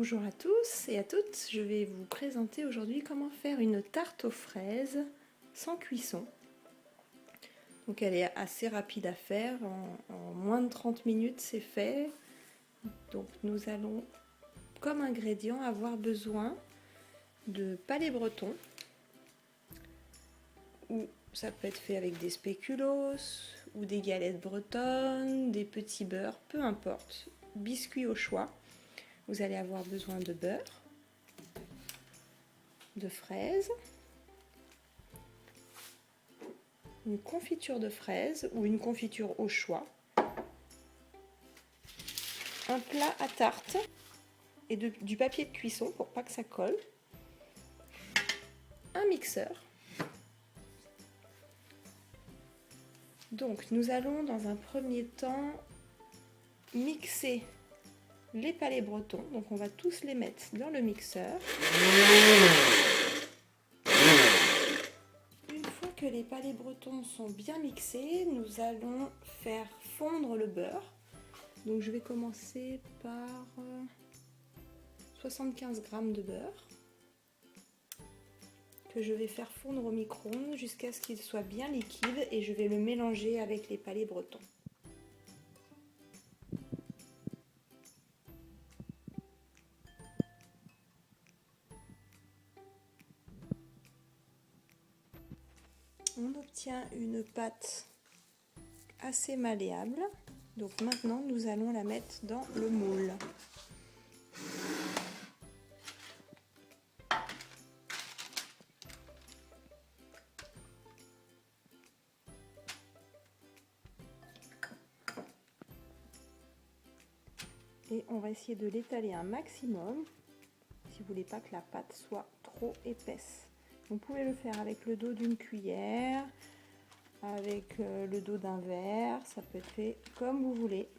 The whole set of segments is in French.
Bonjour à tous et à toutes, je vais vous présenter aujourd'hui comment faire une tarte aux fraises sans cuisson. Donc elle est assez rapide à faire, en moins de 30 minutes c'est fait. Donc nous allons comme ingrédient avoir besoin de palais bretons, ou ça peut être fait avec des spéculoos ou des galettes bretonnes, des petits beurres, peu importe, biscuits au choix. Vous allez avoir besoin de beurre, de fraises, une confiture de fraises ou une confiture au choix, un plat à tarte et du papier de cuisson pour pas que ça colle, un mixeur. Donc nous allons dans un premier temps mixer les palais bretons, donc on va tous les mettre dans le mixeur. Une fois que les palais bretons sont bien mixés, nous allons faire fondre le beurre. Donc je vais commencer par 75 g de beurre que je vais faire fondre au micro-ondes jusqu'à ce qu'il soit bien liquide et je vais le mélanger avec les palais bretons. On obtient une pâte assez malléable. Donc maintenant nous allons la mettre dans le moule. Et on va essayer de l'étaler un maximum si vous voulez pas que la pâte soit trop épaisse. Vous pouvez le faire avec le dos d'une cuillère, avec le dos d'un verre, ça peut être fait comme vous voulez.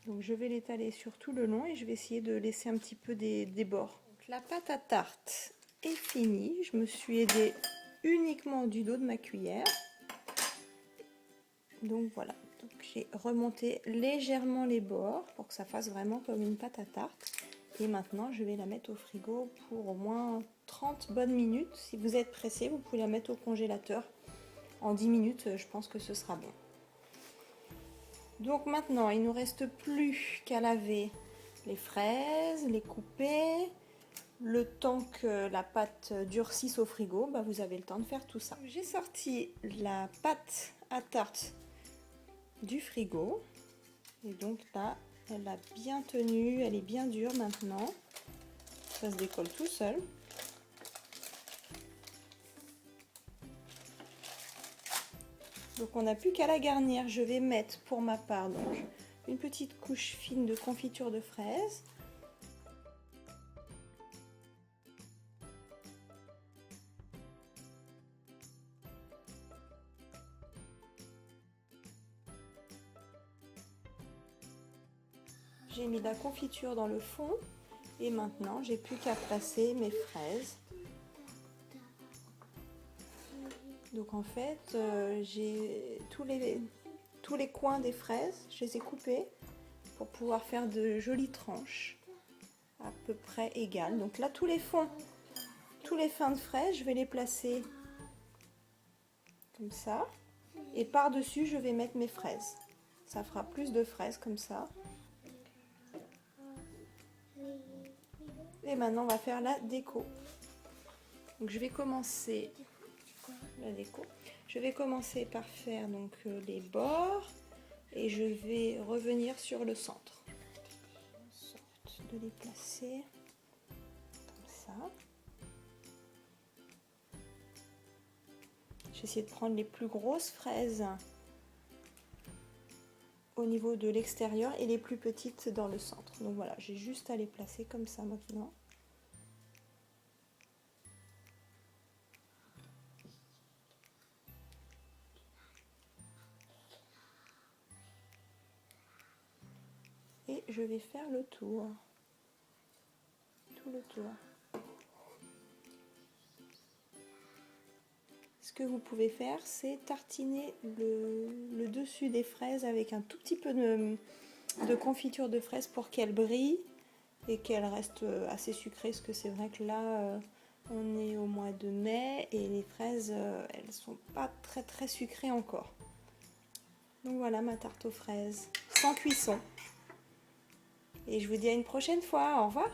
Donc je vais l'étaler sur tout le long et je vais essayer de laisser un petit peu des bords. Donc la pâte à tarte est finie, je me suis aidée uniquement du dos de ma cuillère. Donc voilà, donc j'ai remonté légèrement les bords pour que ça fasse vraiment comme une pâte à tarte. Et maintenant je vais la mettre au frigo pour au moins 30 bonnes minutes. Si vous êtes pressé, vous pouvez la mettre au congélateur. En 10 minutes, je pense que ce sera bon. Donc maintenant, il ne nous reste plus qu'à laver les fraises, les couper. Le temps que la pâte durcisse au frigo, vous avez le temps de faire tout ça. J'ai sorti la pâte à tarte du frigo. Et donc là, elle a bien tenu, elle est bien dure maintenant. Ça se décolle tout seul. Donc on n'a plus qu'à la garnir. Je vais mettre pour ma part donc une petite couche fine de confiture de fraises. J'ai mis la confiture dans le fond et maintenant j'ai plus qu'à placer mes fraises. Donc en fait j'ai tous les coins des fraises, je les ai coupés pour pouvoir faire de jolies tranches à peu près égales. Donc là tous les fins de fraises, je vais les placer comme ça et par dessus je vais mettre mes fraises. Ça fera plus de fraises comme ça. Et maintenant on va faire la déco. Donc je vais commencer la déco. Je vais commencer par faire donc les bords et je vais revenir sur le centre. En sorte de les placer comme ça. J'ai essayé de prendre les plus grosses fraises au niveau de l'extérieur et les plus petites dans le centre. Donc voilà, j'ai juste à les placer comme ça maintenant. Et je vais faire le tour. Tout le tour. ce que vous pouvez faire, c'est tartiner le dessus des fraises avec un tout petit peu de confiture de fraises pour qu'elles brillent et qu'elles restent assez sucrées, parce que c'est vrai que là, on est au mois de mai et les fraises, elles sont pas très sucrées encore. Donc voilà ma tarte aux fraises, sans cuisson. Et je vous dis à une prochaine fois, au revoir!